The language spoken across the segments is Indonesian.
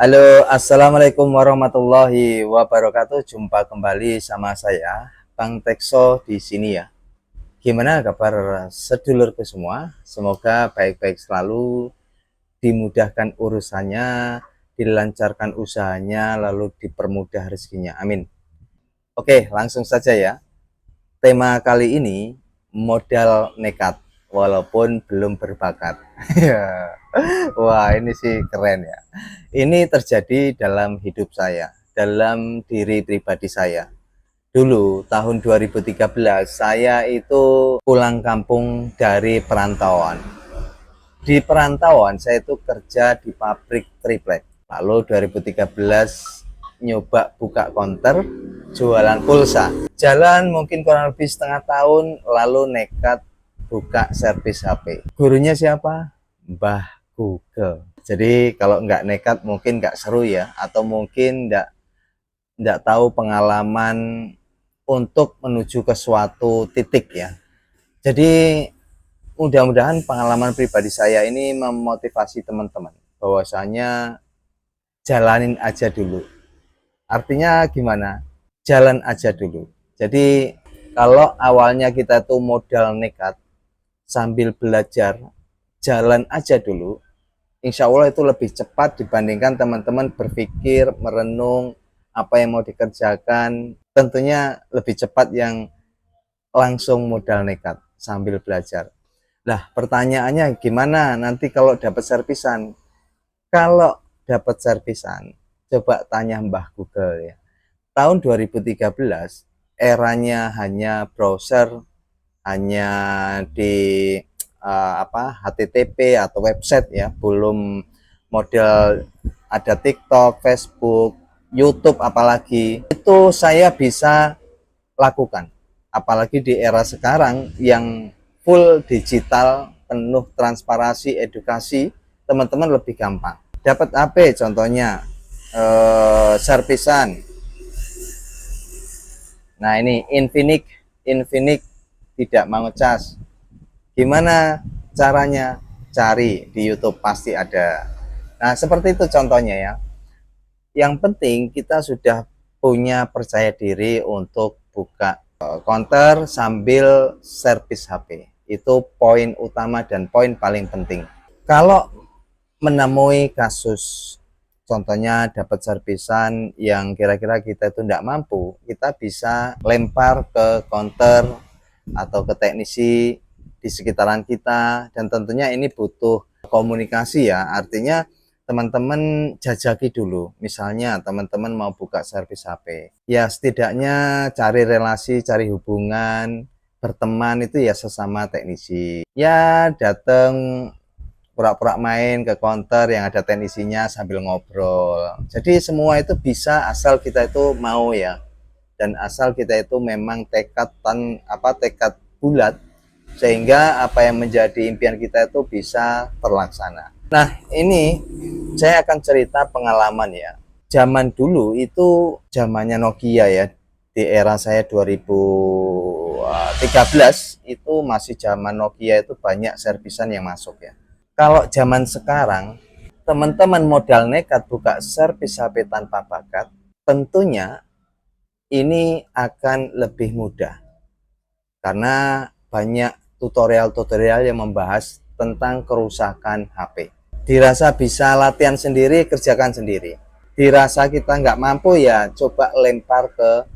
Halo, assalamualaikum warahmatullahi wabarakatuh. Jumpa kembali sama saya, Bang Tekso di sini ya. Gimana kabar sedulurku semua? Semoga baik-baik selalu, dimudahkan urusannya, dilancarkan usahanya, lalu dipermudah rezekinya. Amin. Oke, langsung saja ya. Tema kali ini modal nekat walaupun belum berbakat. Wah, ini sih keren ya. Ini terjadi dalam hidup saya, dalam diri pribadi saya. Dulu tahun 2013 saya itu pulang kampung dari perantauan. Di perantauan saya itu kerja di pabrik triplek. Lalu 2013 nyoba buka konter jualan pulsa. Jalan mungkin kurang lebih setengah tahun, lalu nekat buka servis HP. Gurunya siapa? Mbah Google. Jadi kalau nggak nekat mungkin nggak seru ya, atau mungkin nggak tahu pengalaman untuk menuju ke suatu titik ya. Jadi mudah-mudahan pengalaman pribadi saya ini memotivasi teman-teman bahwasanya jalanin aja dulu. Artinya gimana? Jalan aja dulu. Jadi kalau awalnya kita tuh modal nekat sambil belajar, jalan aja dulu. Insya Allah itu lebih cepat dibandingkan teman-teman berpikir, merenung apa yang mau dikerjakan. Tentunya lebih cepat yang langsung modal nekat sambil belajar. Nah, pertanyaannya gimana nanti kalau dapat servisan? Kalau dapat servisan, coba tanya Mbah Google ya. Tahun 2013, eranya hanya browser, hanya di HTTP atau website ya, belum model ada TikTok, Facebook, YouTube apalagi. Itu saya bisa lakukan. Apalagi di era sekarang yang full digital, penuh transparansi, edukasi, teman-teman lebih gampang. Dapat HP contohnya, servisan. Nah ini Infinix tidak mau cas. Gimana caranya? Cari di YouTube pasti ada. Nah seperti itu contohnya ya. Yang penting kita sudah punya percaya diri untuk buka counter sambil servis HP. Itu poin utama dan poin paling penting. Kalau menemui kasus contohnya dapat servisan yang kira-kira kita itu tidak mampu, kita bisa lempar ke counter atau ke teknisi di sekitaran kita, dan tentunya ini butuh komunikasi ya. Artinya teman-teman jajaki dulu, misalnya teman-teman mau buka servis HP ya, setidaknya cari relasi, cari hubungan, berteman itu ya sesama teknisi ya, datang pura-pura main ke counter yang ada teknisinya sambil ngobrol. Jadi semua itu bisa asal kita itu mau ya, dan asal kita itu memang tekad bulat, sehingga apa yang menjadi impian kita itu bisa terlaksana. Nah ini saya akan cerita pengalaman ya. Zaman dulu itu zamannya Nokia ya, di era saya 2013 itu masih zaman Nokia, itu banyak servisan yang masuk ya. Kalau zaman sekarang teman-teman modal nekat buka servis HP tanpa bakat, tentunya ini akan lebih mudah karena banyak tutorial-tutorial yang membahas tentang kerusakan HP. Dirasa bisa latihan sendiri, kerjakan sendiri. Dirasa kita nggak mampu ya coba lempar ke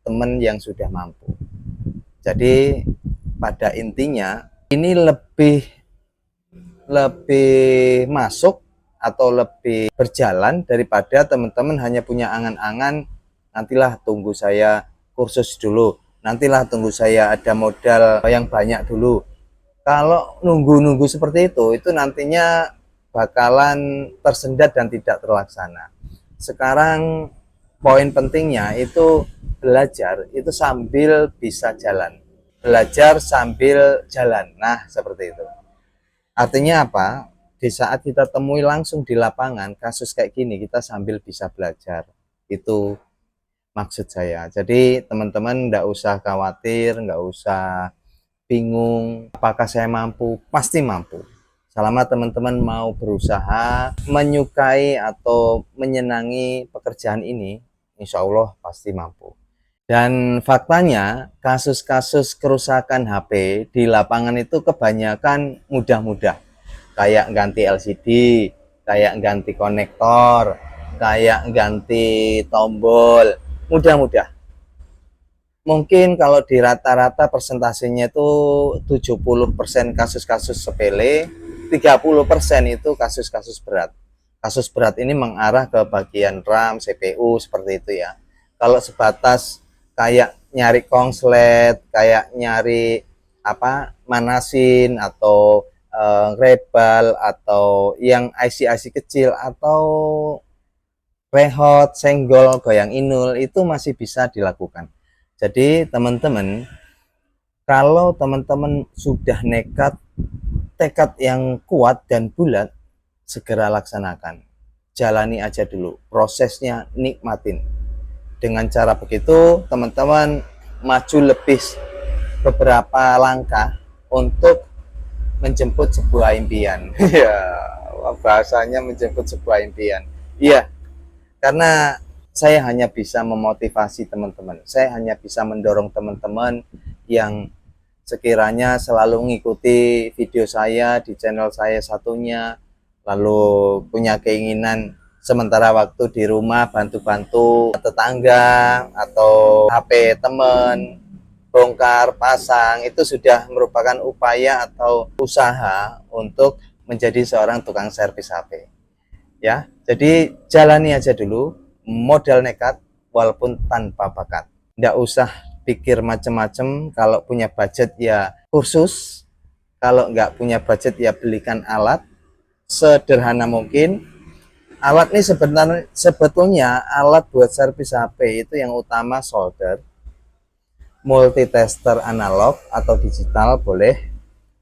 teman yang sudah mampu. Jadi pada intinya ini lebih masuk atau lebih berjalan daripada teman-teman hanya punya angan-angan, nantilah tunggu saya kursus dulu, nantilah tunggu saya ada modal yang banyak dulu. Kalau nunggu-nunggu seperti itu nantinya bakalan tersendat dan tidak terlaksana. Sekarang poin pentingnya itu belajar itu sambil bisa jalan. Belajar sambil jalan. Nah, seperti itu. Artinya apa? Di saat kita temui langsung di lapangan kasus kayak gini, kita sambil bisa belajar. Itu maksud saya. Jadi teman-teman nggak usah khawatir, nggak usah bingung apakah saya mampu. Pasti mampu. Selama teman-teman mau berusaha, menyukai atau menyenangi pekerjaan ini, insya Allah pasti mampu. Dan faktanya, kasus-kasus kerusakan HP di lapangan itu kebanyakan mudah-mudah. Kayak ganti LCD, kayak ganti konektor, kayak ganti tombol, mudah-mudah. Mungkin kalau di rata-rata persentasenya itu 70% kasus-kasus sepele, 30% itu kasus-kasus berat. Kasus berat ini mengarah ke bagian RAM, CPU, seperti itu ya. Kalau sebatas kayak nyari konslet, kayak nyari manasin atau rebal atau yang IC-IC kecil atau rehot, senggol, goyang inul itu masih bisa dilakukan. Jadi teman-teman, kalau teman-teman sudah nekat, tekad yang kuat dan bulat, segera laksanakan. Jalani aja dulu, prosesnya nikmatin. Dengan cara begitu, teman-teman maju lebih beberapa langkah untuk menjemput sebuah impian. Ya, bahasanya menjemput sebuah impian. Iya, karena saya hanya bisa memotivasi teman-teman. Saya hanya bisa mendorong teman-teman yang sekiranya selalu mengikuti video saya di channel saya satunya, lalu punya keinginan sementara waktu di rumah bantu-bantu tetangga atau HP teman, bongkar pasang, itu sudah merupakan upaya atau usaha untuk menjadi seorang tukang servis HP. Ya, jadi jalani aja dulu, modal nekat walaupun tanpa bakat. Nggak usah pikir macam-macam. Kalau punya budget ya kursus, kalau nggak punya budget ya belikan alat sederhana mungkin. Alat ini sebetulnya alat buat servis HP itu yang utama solder, multitester analog atau digital boleh,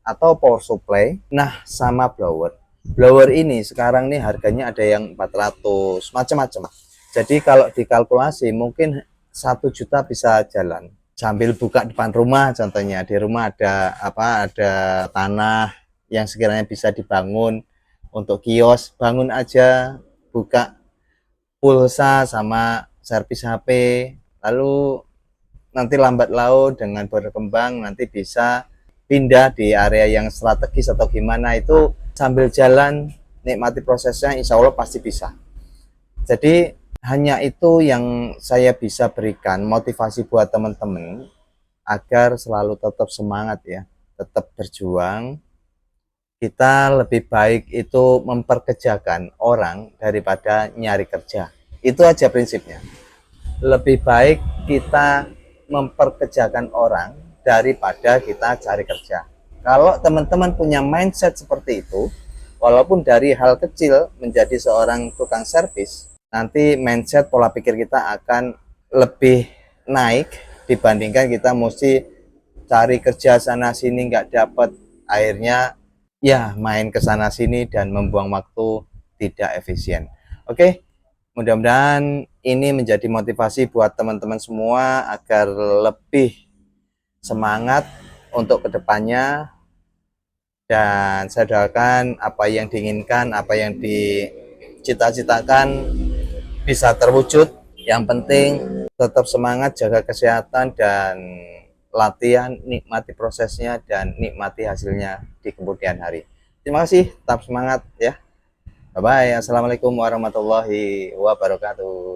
atau power supply, nah sama blower. Blower ini sekarang nih harganya ada yang 400, macam-macam. Jadi kalau dikalkulasi mungkin 1 juta bisa jalan. Sambil buka depan rumah, contohnya di rumah ada ada tanah yang sekiranya bisa dibangun untuk kios, bangun aja, buka pulsa sama servis HP, lalu nanti lambat laun dengan berkembang nanti bisa pindah di area yang strategis atau gimana, itu sambil jalan nikmati prosesnya, insya Allah pasti bisa. Jadi hanya itu yang saya bisa berikan motivasi buat teman-teman agar selalu tetap semangat ya, tetap berjuang. Kita lebih baik itu memperkerjakan orang daripada nyari kerja. Itu aja prinsipnya. Lebih baik kita memperkerjakan orang daripada kita cari kerja. Kalau teman-teman punya mindset seperti itu, walaupun dari hal kecil menjadi seorang tukang servis, nanti mindset pola pikir kita akan lebih naik dibandingkan kita mesti cari kerja sana sini nggak dapat, akhirnya ya main ke sana sini dan membuang waktu tidak efisien. Oke, mudah-mudahan ini menjadi motivasi buat teman-teman semua agar lebih semangat untuk kedepannya, dan saya doakan apa yang diinginkan, apa yang dicita-citakan bisa terwujud. Yang penting tetap semangat, jaga kesehatan dan latihan, nikmati prosesnya dan nikmati hasilnya di kemudian hari. Terima kasih, tetap semangat ya. Bye bye. Assalamualaikum warahmatullahi wabarakatuh.